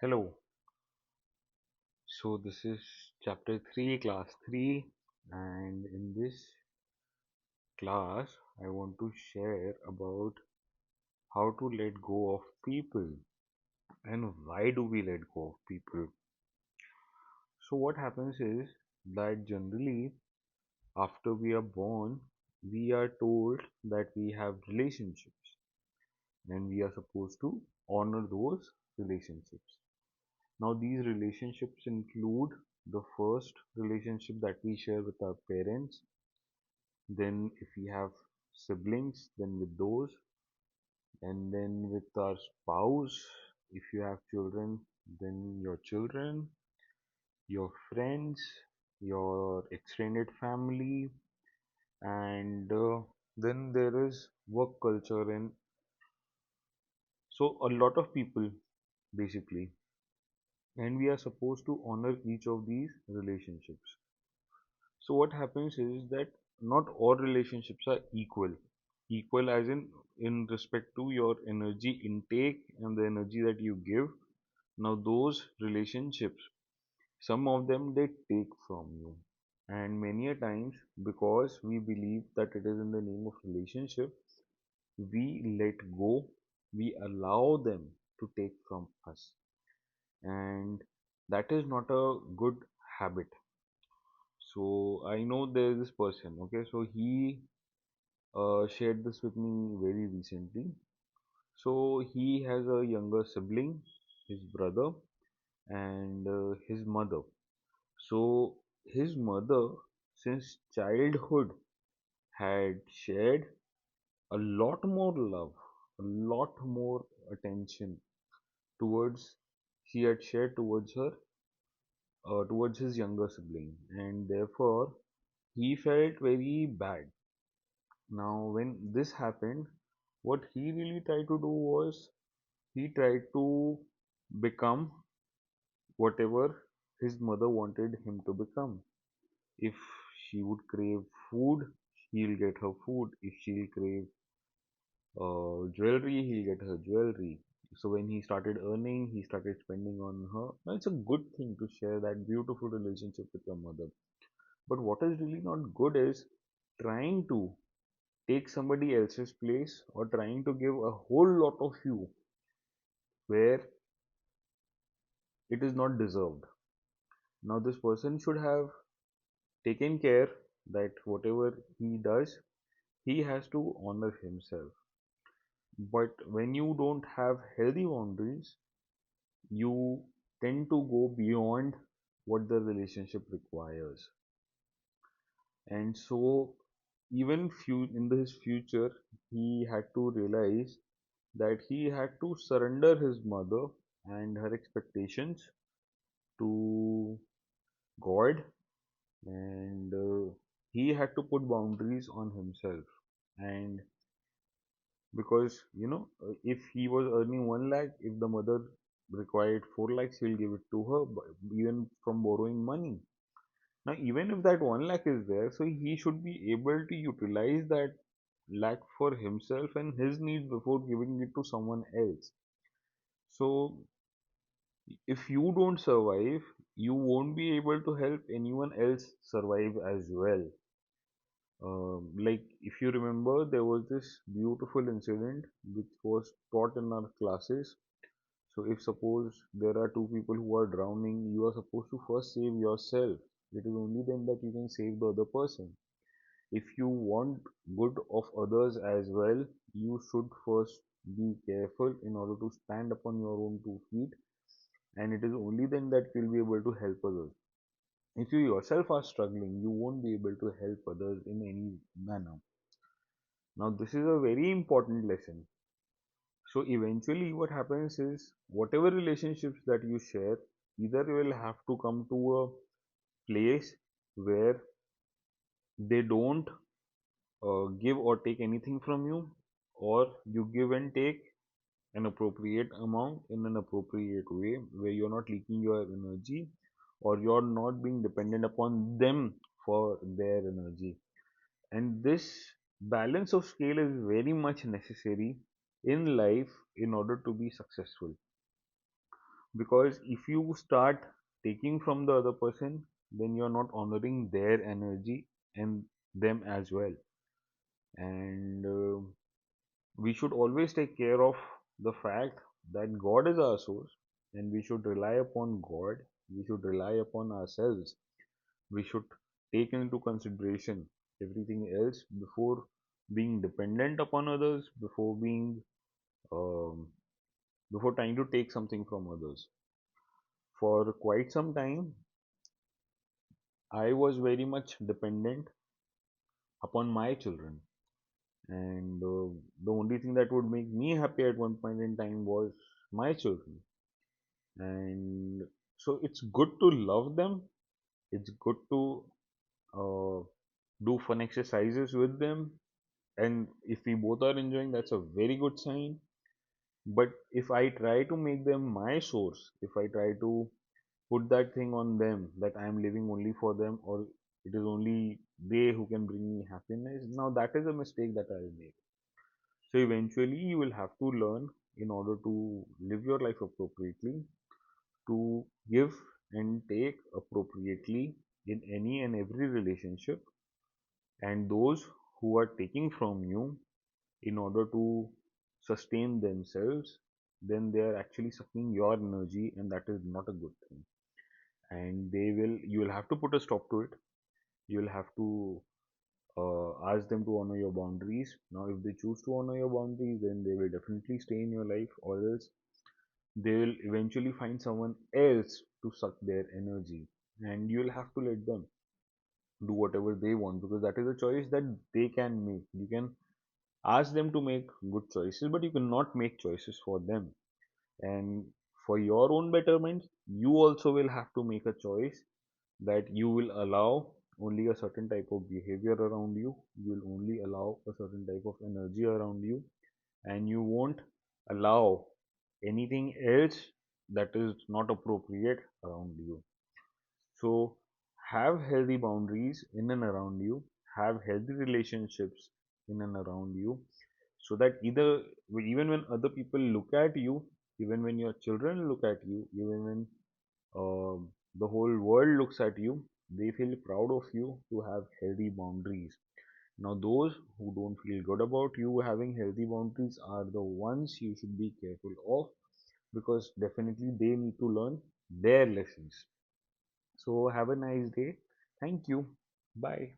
Hello. So this is chapter 3, class 3, and in this class I want to share about how to let go of people and why do we let go of people. So what happens is that generally after we are born, we are told that we have relationships and we are supposed to honor those relationships. Now, these relationships include the first relationship that we share with our parents, then, if we have siblings, then with those, and then with our spouse. If you have children, then your children, your friends, your extended family, and then there is work culture, and so a lot of people basically, and we are supposed to honor each of these relationships. So what happens is that not all relationships are equal as in respect to your energy intake and the energy that you give. Now those relationships, some of them they take from you, and many a times, because we believe that it is in the name of relationship, we let go, we allow them to take from us, and that is not a good habit. So I know there is this person, okay, so he shared this with me very recently. So he has a younger sibling, his brother, and his mother. So his mother, since childhood, had shared a lot more love, a lot more attention towards, she had shared towards her, towards his younger sibling, and therefore he felt very bad. Now, when this happened, what he really tried to do was he tried to become whatever his mother wanted him to become. If she would crave food, he'll get her food. If she'll crave jewelry, he'll get her jewelry. So when he started earning, he started spending on her. Now, it's a good thing to share that beautiful relationship with your mother. But what is really not good is trying to take somebody else's place or trying to give a whole lot of you where it is not deserved. Now, this person should have taken care that whatever he does, he has to honor himself. But when you don't have healthy boundaries, you tend to go beyond what the relationship requires. And so, even in his future, he had to realize that he had to surrender his mother and her expectations to God, and he had to put boundaries on himself. And because if he was earning 1 lakh, if the mother required 4 lakhs, he'll give it to her, even from borrowing money. Now, even if that 1 lakh is there, so he should be able to utilize that lakh for himself and his needs before giving it to someone else. So if you don't survive, you won't be able to help anyone else survive as well. Like, if you remember, there was this beautiful incident which was taught in our classes. So, if suppose there are two people who are drowning, you are supposed to first save yourself. It is only then that you can save the other person. If you want good of others as well, you should first be careful in order to stand upon your own 2 feet, and it is only then that you'll be able to help others. If you yourself are struggling, you won't be able to help others in any manner. Now, this is a very important lesson. So, eventually, what happens is whatever relationships that you share, either you will have to come to a place where they don't give or take anything from you, or you give and take an appropriate amount in an appropriate way where you're not leaking your energy or you're not being dependent upon them for their energy. And this balance of scale is very much necessary in life in order to be successful. because if you start taking from the other person, then you're not honoring their energy and them as well. And we should always take care of the fact that God is our source, and we should rely upon God. We should rely upon ourselves. We should take into consideration everything else before being dependent upon others, um, before trying to take something from others. For quite some time, I was very much dependent upon my children, and the only thing that would make me happy at one point in time was my children. And so it's good to love them, it's good to uh, do fun exercises with them, and if we both are enjoying, that's a very good sign. But if I try to make them my source, if I try to put that thing on them that I am living only for them, or it is only they who can bring me happiness, now that is a mistake that I'll make. So eventually you will have to learn, in order to live your life appropriately, to give and take appropriately in any and every relationship. And those who are taking from you in order to sustain themselves, then they are actually sucking your energy, and that is not a good thing. And you will have to put a stop to it. You will have to ask them to honor your boundaries. Now, if they choose to honor your boundaries, then they will definitely stay in your life, or else they will eventually find someone else to suck their energy, and you'll have to let them do whatever they want, because that is a choice that they can make. You can ask them to make good choices, but you cannot make choices for them. And for your own betterment, you also will have to make a choice that you will allow only a certain type of behavior around you, you will only allow a certain type of energy around you, and you won't allow anything else that is not appropriate around you. So have healthy boundaries in and around you, have healthy relationships in and around you, so that even when other people look at you, even when your children look at you, even when the whole world looks at you, they feel proud of you to have healthy boundaries. Now, those who don't feel good about you having healthy boundaries are the ones you should be careful of, because definitely they need to learn their lessons. So, have a nice day. Thank you. Bye.